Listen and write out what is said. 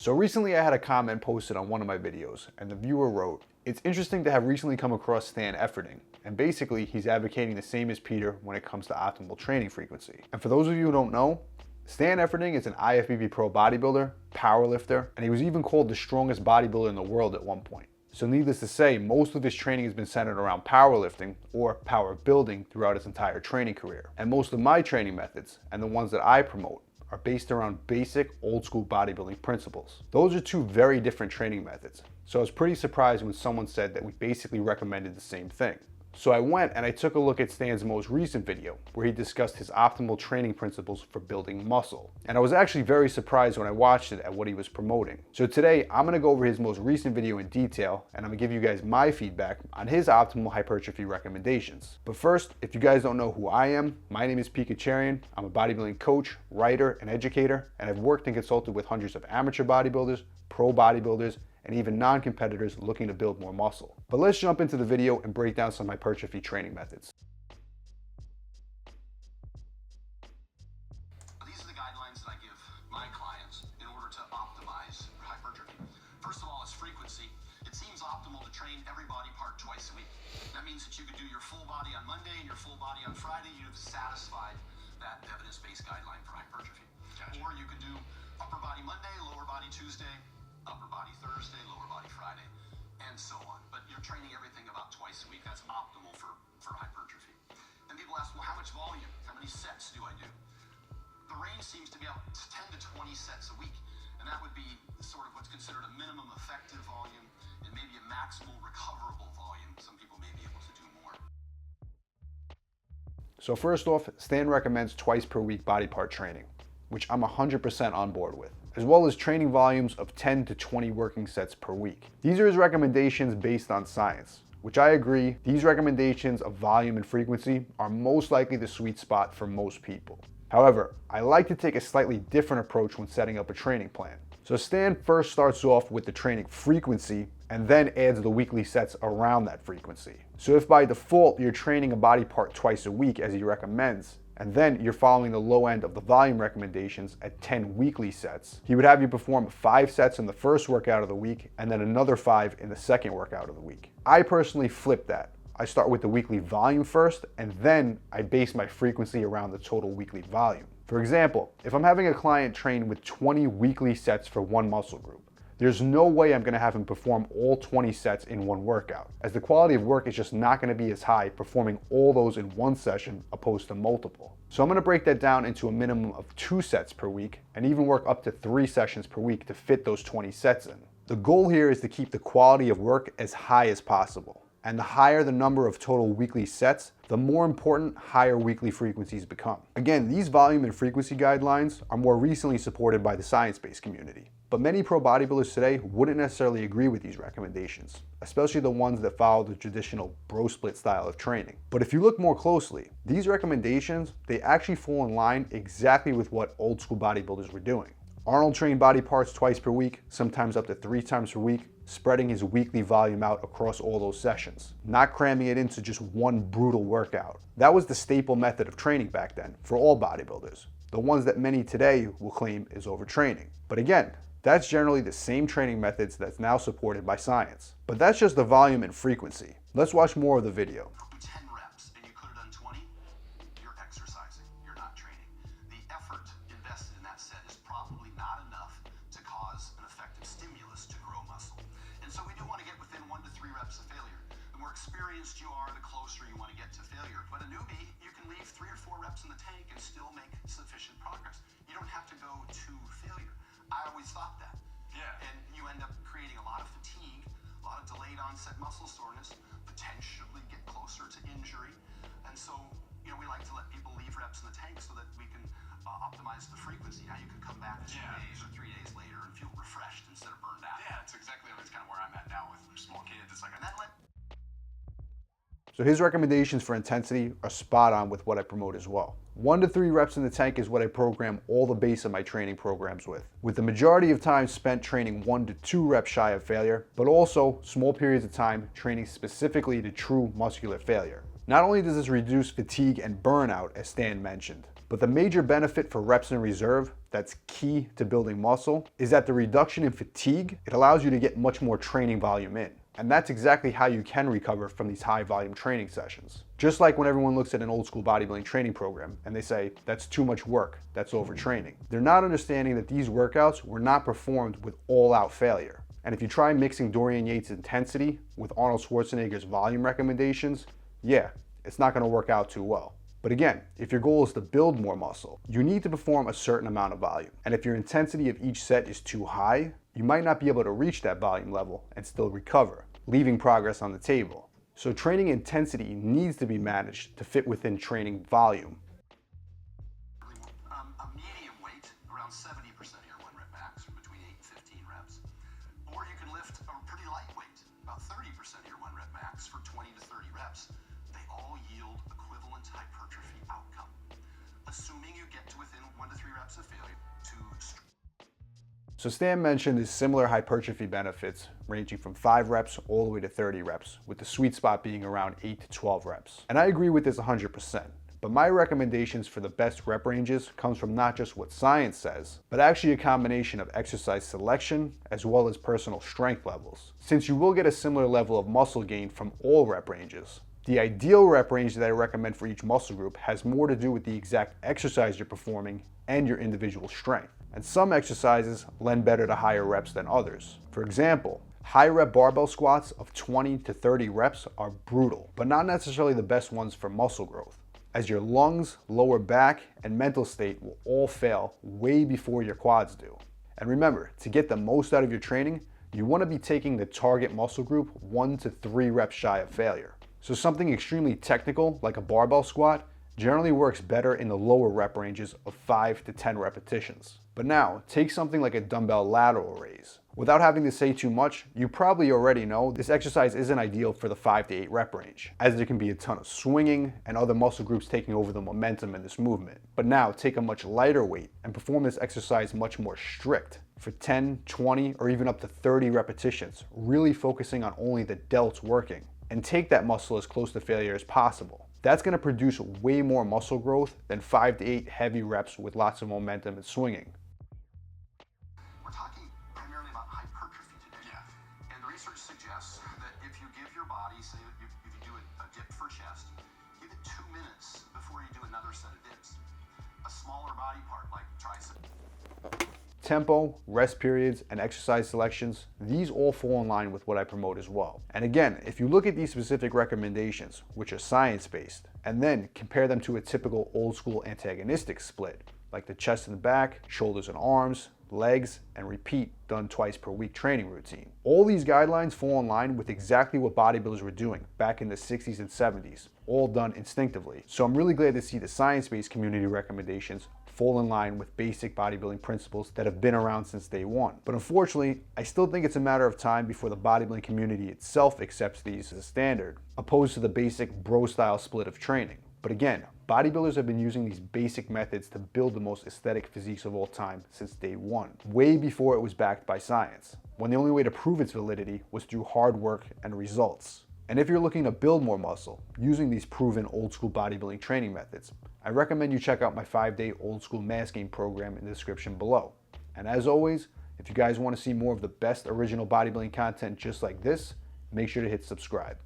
So recently I had a comment posted on one of my videos, and the viewer wrote, "It's interesting to have recently come across Stan Efferding, and basically he's advocating the same as Peter when it comes to optimal training frequency." And for those of you who don't know, Stan Efferding is an IFBB pro bodybuilder, powerlifter, and he was even called the strongest bodybuilder in the world at one point. So needless to say, most of his training has been centered around powerlifting or power building throughout his entire training career. And most of my training methods, and the ones that I promote, are based around basic old school bodybuilding principles. Those are two very different training methods. So I was pretty surprised when someone said that we basically recommended the same thing. So I went and I took a look at Stan's most recent video where he discussed his optimal training principles for building muscle. And I was actually very surprised when I watched it at what he was promoting. So today I'm gonna go over his most recent video in detail, and I'm gonna give you guys my feedback on his optimal hypertrophy recommendations. But first, if you guys don't know who I am, my name is Pete Kacharian. I'm a bodybuilding coach, writer, and educator, and I've worked and consulted with hundreds of amateur bodybuilders, pro bodybuilders, and even non-competitors looking to build more muscle. But let's jump into the video and break down some hypertrophy training methods. These are the guidelines that I give my clients in order to optimize hypertrophy. First of all is frequency. It seems optimal to train every body part twice a week. That means that you could do your full body on Monday and your full body on Friday. You've satisfied that evidence-based guideline for hypertrophy. Gotcha. Or you could do upper body Monday, lower body Tuesday, upper body Thursday, lower body Friday, and so on. But you're training everything about twice a week. That's optimal for hypertrophy. Then people ask, well, how much volume? How many sets do I do? The range seems to be about 10 to 20 sets a week, and that would be sort of what's considered a minimum effective volume and maybe a maximal recoverable volume. Some people may be able to do more. So first off, Stan recommends twice per week body part training, which I'm 100% on board with, as well as training volumes of 10 to 20 working sets per week. These are his recommendations based on science, which I agree, these recommendations of volume and frequency are most likely the sweet spot for most people. However, I like to take a slightly different approach when setting up a training plan. So Stan first starts off with the training frequency and then adds the weekly sets around that frequency. So if by default you're training a body part twice a week as he recommends, and then you're following the low end of the volume recommendations at 10 weekly sets, he would have you perform 5 sets in the first workout of the week and then another 5 in the second workout of the week. I personally flip that. I start with the weekly volume first, and then I base my frequency around the total weekly volume. For example, if I'm having a client train with 20 weekly sets for one muscle group, there's no way I'm gonna have him perform all 20 sets in one workout, as the quality of work is just not gonna be as high performing all those in one session opposed to multiple. So I'm gonna break that down into a minimum of 2 sets per week, and even work up to 3 sessions per week to fit those 20 sets in. The goal here is to keep the quality of work as high as possible. And the higher the number of total weekly sets, the more important higher weekly frequencies become. Again, these volume and frequency guidelines are more recently supported by the science-based community. But many pro bodybuilders today wouldn't necessarily agree with these recommendations, especially the ones that follow the traditional bro split style of training. But if you look more closely, these recommendations, they actually fall in line exactly with what old school bodybuilders were doing. Arnold trained body parts twice per week, sometimes up to 3 times per week, spreading his weekly volume out across all those sessions, not cramming it into just one brutal workout. That was the staple method of training back then for all bodybuilders, the ones that many today will claim is overtraining. But again, that's generally the same training methods that's now supported by science. But that's just the volume and frequency. Let's watch more of the video. 10 reps and you could have done 20, you're exercising, you're not training. The effort invested in that set is probably not enough to cause an effective stimulus to grow muscle. And so we do want to get within 1 to 3 reps of failure. The more experienced you are, the closer you want to get to failure. But a newbie, you can leave 3 or 4 reps in the tank and still make sufficient progress. You don't have to go to failure. I always thought that. Yeah. And you end up creating a lot of fatigue, a lot of delayed onset muscle soreness, potentially get closer to injury. And so, we like to let people leave reps in the tank so that we can optimize the frequency. Now you can come back 2 days or 3 days later and feel refreshed instead of burned out. Yeah, that's exactly kind of where I'm at now with small kids. It's like, and that So his recommendations for intensity are spot on with what I promote as well. 1 to 3 reps in the tank is what I program all the base of my training programs with the majority of time spent training 1 to 2 reps shy of failure, but also small periods of time training specifically to true muscular failure. Not only does this reduce fatigue and burnout, as Stan mentioned, but the major benefit for reps in reserve that's key to building muscle is that the reduction in fatigue, it allows you to get much more training volume in. And that's exactly how you can recover from these high volume training sessions. Just like when everyone looks at an old school bodybuilding training program and they say, that's too much work, that's overtraining. They're not understanding that these workouts were not performed with all out failure. And if you try mixing Dorian Yates' intensity with Arnold Schwarzenegger's volume recommendations, yeah, it's not gonna work out too well. But again, if your goal is to build more muscle, you need to perform a certain amount of volume. And if your intensity of each set is too high, you might not be able to reach that volume level and still recover, leaving progress on the table. So training intensity needs to be managed to fit within training volume. A medium weight, around 70% of your 1 rep max, between 8 and 15 reps. Or you can lift a pretty lightweight, about 30% of your 1 rep max for 20 to 30 reps. They all yield equivalent hypertrophy outcome, assuming you get to within 1 to 3 reps of failure. So Stan mentioned his similar hypertrophy benefits ranging from 5 reps all the way to 30 reps, with the sweet spot being around 8 to 12 reps. And I agree with this 100%, but my recommendations for the best rep ranges comes from not just what science says, but actually a combination of exercise selection as well as personal strength levels, since you will get a similar level of muscle gain from all rep ranges. The ideal rep range that I recommend for each muscle group has more to do with the exact exercise you're performing and your individual strength. And some exercises lend better to higher reps than others. For example, high rep barbell squats of 20 to 30 reps are brutal, but not necessarily the best ones for muscle growth, as your lungs, lower back, and mental state will all fail way before your quads do. And remember, to get the most out of your training, you want to be taking the target muscle group 1 to 3 reps shy of failure. So something extremely technical like a barbell squat generally works better in the lower rep ranges of 5 to 10 repetitions. But now, take something like a dumbbell lateral raise. Without having to say too much, you probably already know this exercise isn't ideal for the 5 to 8 rep range, as there can be a ton of swinging and other muscle groups taking over the momentum in this movement. But now, take a much lighter weight and perform this exercise much more strict for 10, 20, or even up to 30 repetitions, really focusing on only the delts working, and take that muscle as close to failure as possible. That's going to produce way more muscle growth than 5 to 8 heavy reps with lots of momentum and swinging. We're talking primarily about hypertrophy today. Yeah. And the research suggests that if you give your body, say if you do a dip for chest, give it 2 minutes before you do another set of dips. A smaller body part like tricep. Tempo, rest periods, and exercise selections, these all fall in line with what I promote as well. And again, if you look at these specific recommendations, which are science-based, and then compare them to a typical old school antagonistic split, like the chest and back, shoulders and arms, legs, and repeat done twice per week training routine. All these guidelines fall in line with exactly what bodybuilders were doing back in the 60s and 70s, all done instinctively. So I'm really glad to see the science-based community recommendations fall in line with basic bodybuilding principles that have been around since day one. But unfortunately, I still think it's a matter of time before the bodybuilding community itself accepts these as standard, opposed to the basic bro-style split of training. But again, bodybuilders have been using these basic methods to build the most aesthetic physiques of all time since day one, way before it was backed by science, when the only way to prove its validity was through hard work and results. And if you're looking to build more muscle using these proven old school bodybuilding training methods, I recommend you check out my 5-day old school mass gain program in the description below. And as always, if you guys want to see more of the best original bodybuilding content just like this, make sure to hit subscribe.